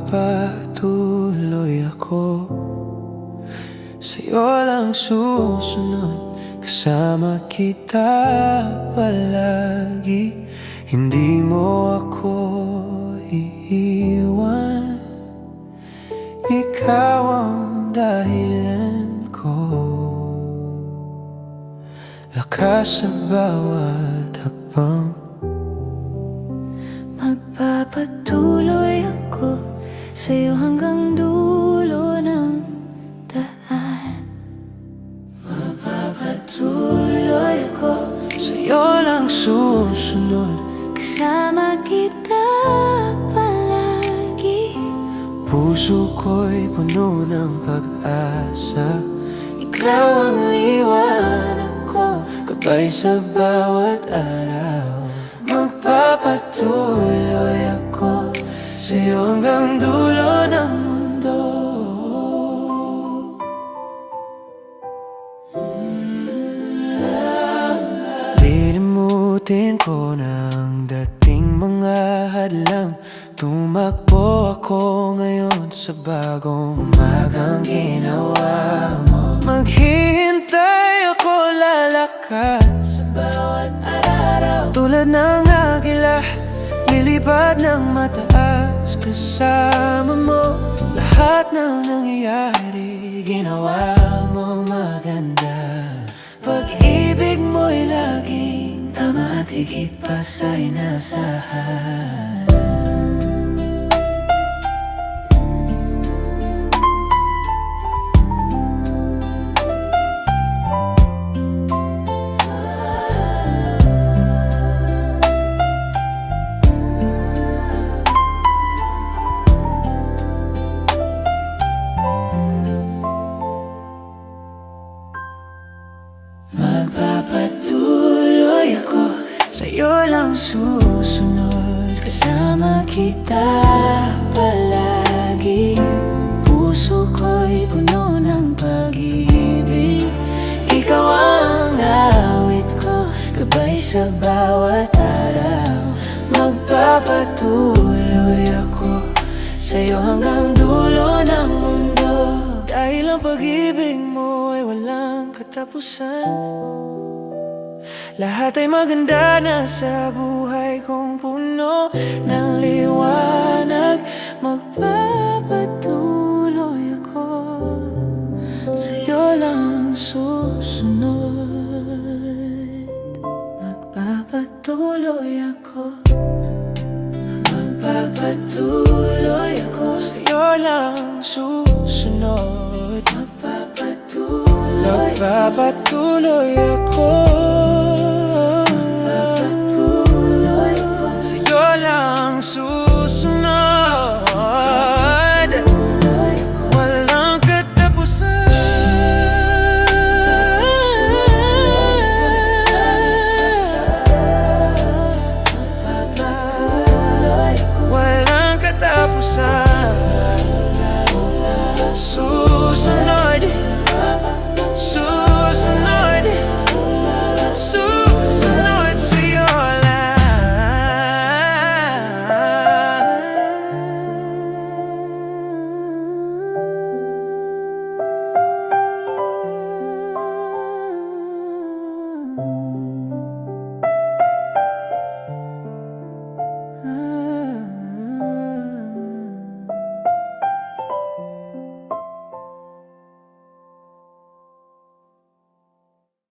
Magpapatuloy ako, sa'yo lang susunod. Kasama kita palagi, hindi mo ako iiwan. Ikaw ang dahilan ko, lakas sa bawat hakbang. Magpapatuloy ako sa'yo hanggang dulo ng daan. Magpapatuloy ako, sa'yo lang susunod. kasama kita palagi. Puso ko'y puno ng pag-asa, ikaw ang liwanag ko, gabay sa bawat araw. Magpapatuloy ako sa'yo hanggang dulo ng mundo. Lilimutin ko ng dating mga hadlang. Tumakbo ako ngayon sa bagong umagang ginawa mo. Maghihintay ako, lalakad sa bawat araw. Tulad ng agila, lilipad ng mataas kasama mo. Lahat ng nangyayari, ginawa mong maganda. Pag-ibig mo'y laging tama at higit pa sa inasahan. Magpapatuloy ako, sa'yo lang susunod. Kasama kita palagi. Puso ko'y puno ng pag-ibig. Ikaw ang awit ko, gabay sa bawat araw. Magpapatuloy ako sa'yo hanggang dulo ng mundo. Dahil ang pag-ibig mo ay walang katapusan. Lahat ay maganda na sa buhay kong puno ng liwanag. Magpapatuloy ako, sa'yo lang susunod. Magpapatuloy ako, magpapatuloy ako, sa'yo lang susunod. Magpapatuloy ako.